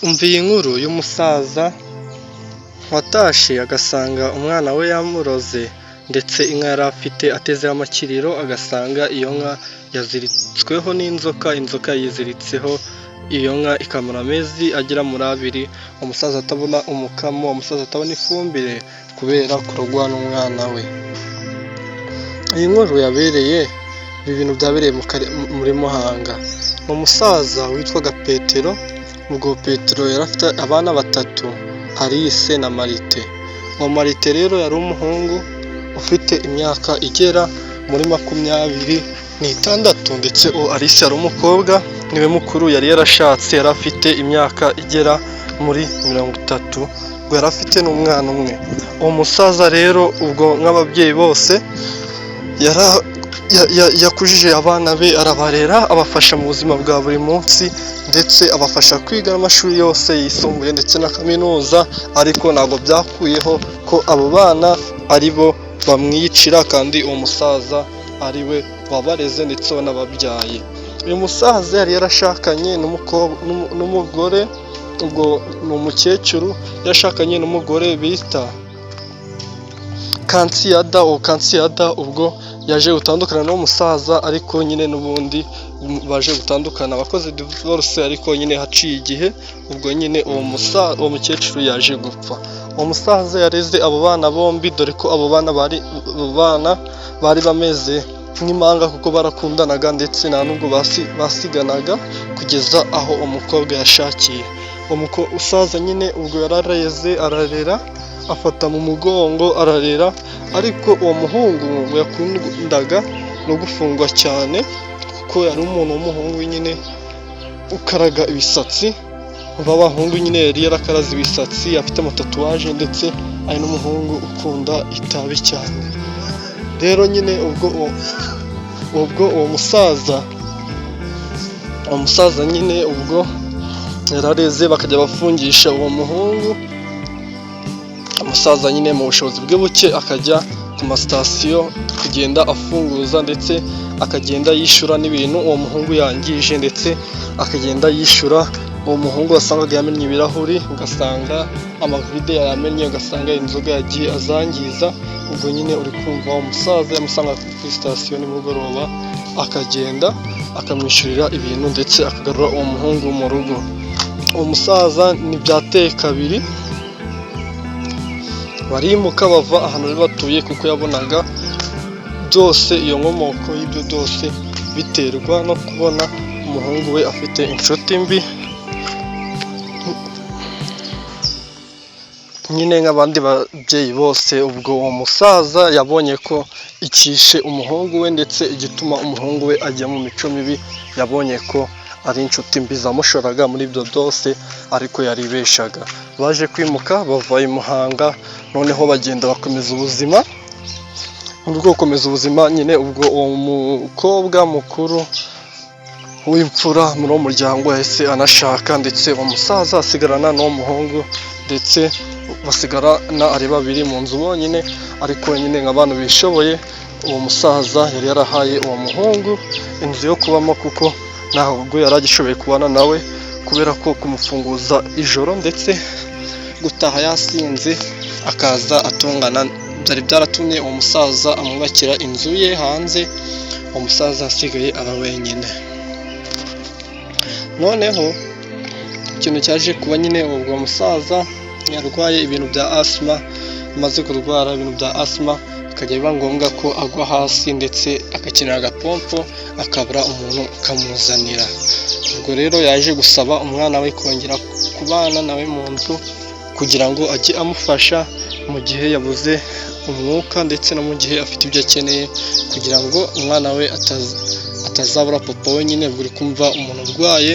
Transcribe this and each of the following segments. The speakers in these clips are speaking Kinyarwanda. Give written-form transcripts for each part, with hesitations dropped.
Umva iyi nkuru y'umusaza watashe agasanga umwana we yamuroze, ndetse inka yari afite atezeho amakiriro agasanga iyo nka yaziritsweho n'inzoka, inzoka yiziritseho iyo nka ikamara amezi agera muri 2, umusaza atabona umukamo, umusaza atabona ifumbire kubera kurogwa n'umwana we. Iyi nkuru yabereye, ibi bintu byabereye muri Muhanga. Ni umusaza witwaga Petero, ubwo Petero yari afite abana 3, Alice na Marite. Uwo Marite rero yari umuhungu ufite imyaka igera muri 26, ndetse Alice yari umukobwa, niwe mukuru, yari yarashatse, yari afite imyaka igera muri 30, ubwo yari afite n'umwana umwe. Uwo musaza rero ubwo nk'ababyeyi bose yakujije abana be, arabarera, abafasha mu buzima bwa buri munsi, ndetse abafasha kwiga amashuri yose yisumbuye ndetse na kaminuza, ariko ntabwo byakuyeho ko abo bana ari bo bamwiyicira, kandi uwo musaza ari we wabareze ndetse wanababyaye. Uyu musaza yari yarashakanye n'umugore, ubwo ni umukecuru, yashakanye n'umugore bita Kansiyada. Uwo Kansiyada ubwo yaje gutandukana n'uwo musaza, ariko nyine n'ubundi baje gutandukana, abakoze divorce, ariko nyine haciye igihe, ubwo nyine uwo mukecuru yaje gupfa. Uwo musaza yareze abo bana bombi, dore ko abo bana bari bameze nk'impanga kuko barakundanaga, ndetse nta nubwo basiganaga kugeza aho umukobwa yashakiye. Umusaza nyine ubwo yarareze, ararera, afata mu mugongo, ararera, ariko uwo muhungu yakundaga no gufungwa cyane, kuko yari umuntu w'umuhungu nyine ukaraga ibisatsi, b'abahungu nyine yari yarakaraze ibisatsi, afite amatatuwaje, ndetse ari n'umuhungu ukunda itabi cyane. Rero nyine ubwo uwo musaza nyine ubwo yarareze, bakajya bafungisha uwo muhungu. Umusaza nyine mu bushobozi bwe buke akajya ku masitasiyo kugenda afunguza, ndetse akagenda yishyura n'ibintu uwo muhungu yangije, ndetse akagenda yishyura uwo muhungu wasangaga yamennye ibirahuri, ugasanga amavide yayamennye, ugasanga inzoga yagiye azangiza. Ubwo nyine uri kumva uwo musaza yamusanga kuri sitasiyo nimugoroba, akagenda akamwishyurira ibintu, ndetse akagarura uwo muhungu mu rugo. Uwo musaza ntibyateye kabiri, barimuka bava ahantu bari batuye, kuko yabonaga byose, iyo nkomoko y'ibyo byose biterwa no kubona umuhungu we afite inshuti mbi, nyine nk'abandi babyeyi bose. Ubwo uwo musaza yabonye ko icyishe umuhungu we, ndetse igituma umuhungu we ajya mu mico mibi, yabonye ko ari inshuti mbi zamushoraga muri ibyo byose, ariko yaribeshaga. Baje kwimuka bava i Muhanga, noneho bagenda bakomeza ubuzima. Muri bwo gukomeza ubuzima nyine, ubwo uwo mukobwa mukuru w'imfura muri uwo muryango yahise anashaka, ndetse uwo musaza asigarana n'uwo muhungu, ndetse basigarana ari babiri mu nzu bonyine, ariko nyine nk'abantu bishoboye. Uwo musaza yari yarahaye uwo muhungu inzu yo kubamo, kuko ntabwo yari agishoboye kubana nawe, kubera ko kumufunguza ijoro ndetse gutaha yasinze akaza atungana, byari byaratumye uwo musaza amwubakira inzu ye hanze. Uwo musaza asigaye aba wenyine. Noneho ikintu cyaje kuba nyine, ubwo musaza yarwaye ibintu bya asima, amaze kurwara ibintu bya asima, bikajya biba ngombwa ko agwa hasi, ndetse agakenera agapompo, akabura umuntu ukamuzanira. Ubwo rero yaje gusaba umwana we kongera kubana nawe mu nzu, kugira ngo ajye amufasha mu gihe yabuze umwuka, ndetse no mu gihe afite ibyo akeneye, kugira ngo umwana we atazabura papa we. Nyine buri kumva umuntu urwaye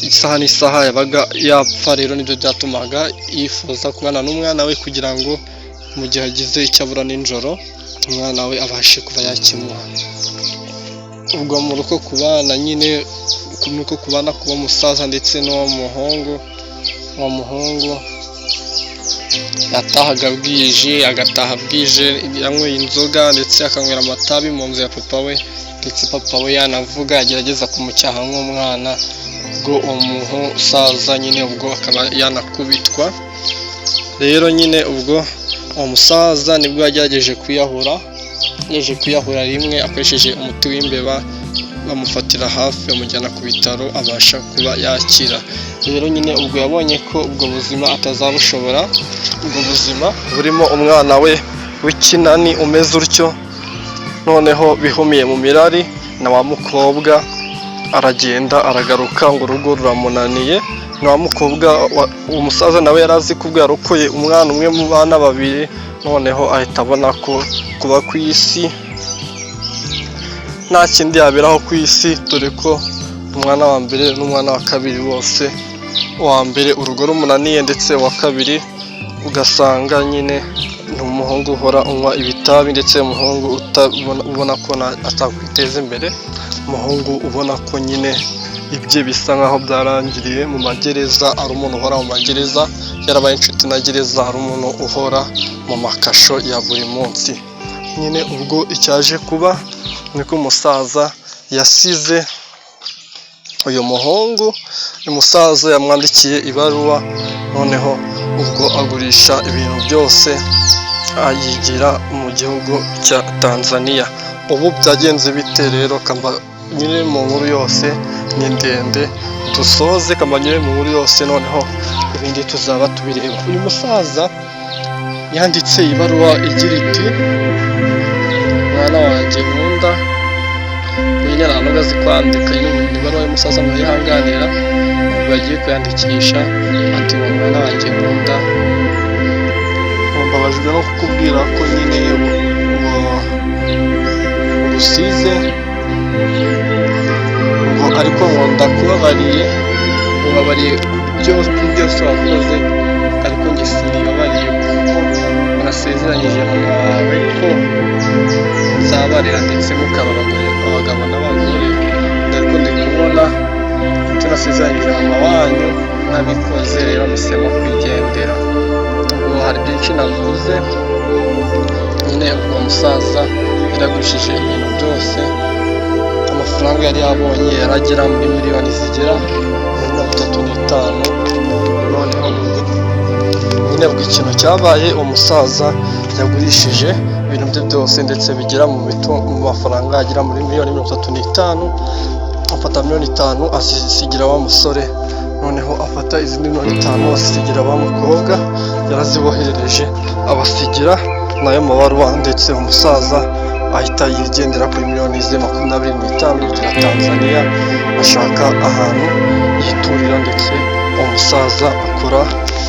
isaha n'isaha yabaga yapfa, rero nibyo byatumaga yifuza kubana n'umwana we, kugira ngo mu gihe agize icyo abura nijoro, umwana we abashe kuba yakimuha. Ubwo mu ruko kubana nyine, nuko kubana kuba umusaza ndetse n'uwo muhungu, uwo muhungu yatahaga bwije, agataha bwije yanyweye inzoga, ndetse akanywera amatabi mu nzu ya papa we, ndetse papa we yanavuga agerageza kumucyaha nk'umwana, ubwo umusaza nyine ubwo akaba yanakubitwa. Rero nyine ubwo uwo musaza nibwo yagerageje kwiyahura rimwe akoresheje umuti w'imbeba, bamufatira hafi bamujyana ku bitaro abasha kuba yakira. Rero nyine ubwo yabonye ko ubwo buzima atazabushobora, ubwo buzima burimo umwana we w'ikinani umeze utyo, noneho bihumiye mu mirari, na wa mukobwa aragenda aragaruka ngo urugo ruramunaniye. Na wa mukobwa umusaza nawe yari azi ko ubwo yarokoye umwana umwe mu bana babiri, noneho ahita abona ko kuba ku isi nta kindi yaberaho ku isi, dore ko umwana wa mbere n'umwana wa kabiri bose, uwa mbere urugo rumunaniye ndetse uwa kabiri ugasanga nyine ni umuhungu uhora unywa ibitabi, ndetse umuhungu ubona ko atakwiteza imbere, umuhungu ubona ko nyine ibye bisa nkaho byarangiriye mu magereza, ari umuntu uhora mu magereza, yarabaye inshuti na gereza, ari umuntu uhora mu makasho ya buri munsi. Nyine ubwo icyaje kuba niko umusaza yasize uyu muhungu, uyu musaza yamwandikiye ibaruwa, noneho ubwo agurisha ibintu byose yigira mu gihugu cya Tanzania. Ubu byagenze bite rero? Kamba nyine mu nkuru yose ni ndende, dusoze kamba nyine mu nkuru yose, noneho ibindi tuzaba tubireba. Uyu musaza yanditse ibaruwa igira iti: mwana wanjye nkunda. Nyine ntabwo azi kwandika, ibaruwa y'umusaza murihanganira, ubwo yagiye kuyandikisha ati: mwana wanjye nkunda, mbabajwe no kukubwira ko nyine urusize, ngo ariko ngo ndakubabariye, ubabariye byose wakoze, ariko njye sinibabariye kuko nasezeranyije mama wawe ko nzabarera ndetse mukababarira abagabo n'abagore, ariko ndi kubona ibyo nasezeranyije mama wanyu nabikoze, rero mpisemo kwigendera. Ubwo hari byinshi navuze, nyine uwo musaza yaragurishije ibintu byose, amafaranga yari yabonye yaragera muri miliyoni zigera muri 35. Noneho nyine ubwo ikintu cyabaye, umusaza yagurishije ibintu bye byose ndetse bigera mu mafaranga agera muri miliyoni 35, afata miliyoni 5 azisigira wa musore, noneho afata izindi miliyoni 5 azisigira wa mukobwa, yaraziboherereje abasigira nayo mabaruwa, ndetse umusaza ahita yigendera kuri miliyoni ze 25 yigira Tanzania, ashaka ahantu yiturira, ndetse umusaza akora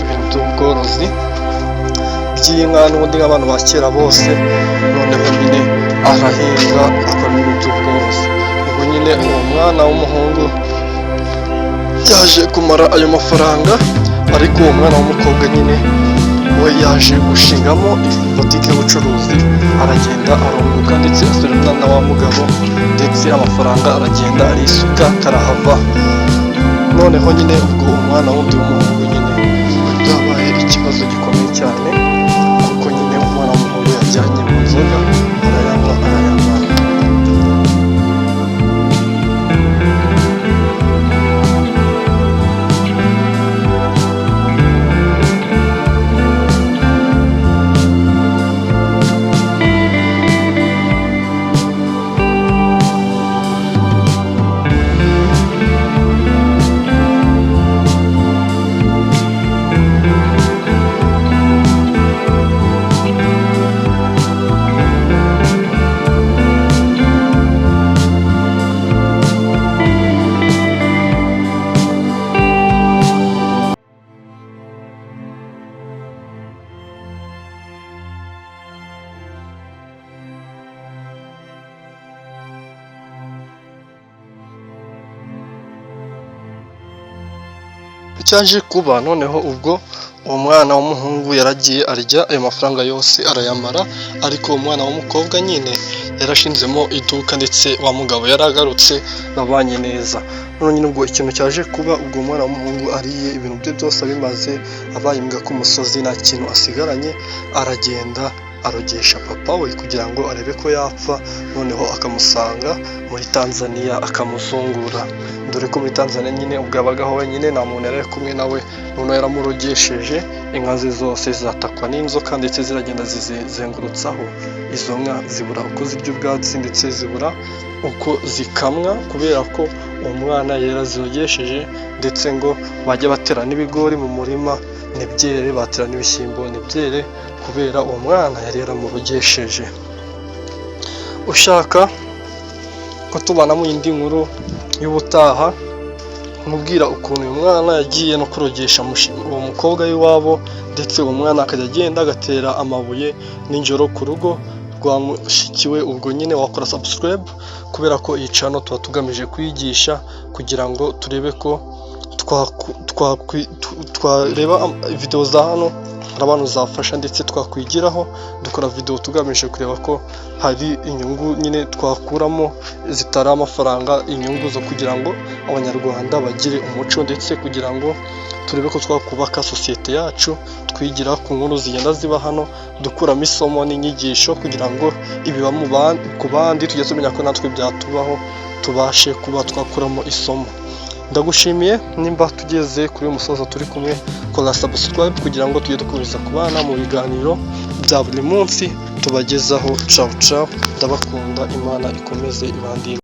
ibintu by'ubworozi by'inka n'ubundi nk'abantu ba kera bose, noneho nyine arahinga akora ibintu by'ubworozi. Ubwo nyine uwo mwana w'umuhungu yaje kumara ayo mafaranga, ariko uwo mwana w'umukobwa nyine we yaje gushingamo botike y'ubucuruzi, aragenda arunguka ndetse asorana na wa mugabo, ndetse amafaranga aragenda arisuka karahava. Noneho nyine ubwo umwana wundi w'umuhungu nyine byabaye ikibazo gikomeye cyane, kuko nyine umwana w'umuhungu yajyanye mu nzoga arayanywa. Cyaje kuba noneho ubwo uwo mwana w'umuhungu yaragiye arya ayo mafaranga yose arayamara, ariko uwo mwana w'umukobwa nyine yarashinzemo iduka, ndetse wa mugabo yaragarutse babanye neza. None nyine ubwo ikintu cyaje kuba, ubwo umwana w'umuhungu ariye ibintu bye byose abimaze, abaye imbwa ku musozi nta kintu asigaranye, aragenda arogesha papa we kugira ngo arebe ko yapfa, noneho akamusanga muri Tanzania akamuzungura, dore ko muri Tanzania nyine ubwo yabagaho wenyine, nta muntu yari ari kumwe nawe, noneho yaramurogesheje, inka ze zose zatakwa n'inzoka ndetse ziragenda zizengurutsaho, izo nka zibura uko zirya ubwatsi ndetse zibura uko zikamwa, kubera ko uwo mwana yari yarazirogesheje, ndetse ngo bajya batera n'ibigori mu murima ntibyere, batera n'ibishyimbo ntibyere, kubera uwo mwana yari yaramurogesheje. Ushaka ko tubana mu yindi nkuru y'ubutaha, nkubwira ukuntu uyu mwana yagiye no kurogesha uwo mukobwa w'iwabo, ndetse uwo mwana akajya agenda agatera amabuye nijoro ku rugo rwa mushiki we. Ubwo nyine wakora subscribe, kubera ko iyi channel tuba tugamije kwigisha, kugira ngo turebe ko twareba video za hano hari abantu zafasha, ndetse twakwigiraho dukora video tugamije kureba ko hari inyungu nyine twakuramo zitari amafaranga, inyungu zo kugira ngo abanyarwanda bagire umuco, ndetse kugira ngo turebe ko twakubaka sosiyete yacu, twigira ku nkuru zigenda ziba hano, dukuramo isomo n'inyigisho, kugira ngo ibiba ku bandi tujye tumenya ko natwe byatubaho, tubashe kuba twakuramo isomo. Ndagushimiye nimba tugeze kuri uyu musozo turi kumwe, kora subscribe kugira ngo tujye dukomeza kubana mu biganiro bya buri munsi tubagezaho. Ciao ciao, ndabakunda, Imana ikomeze ibandinde.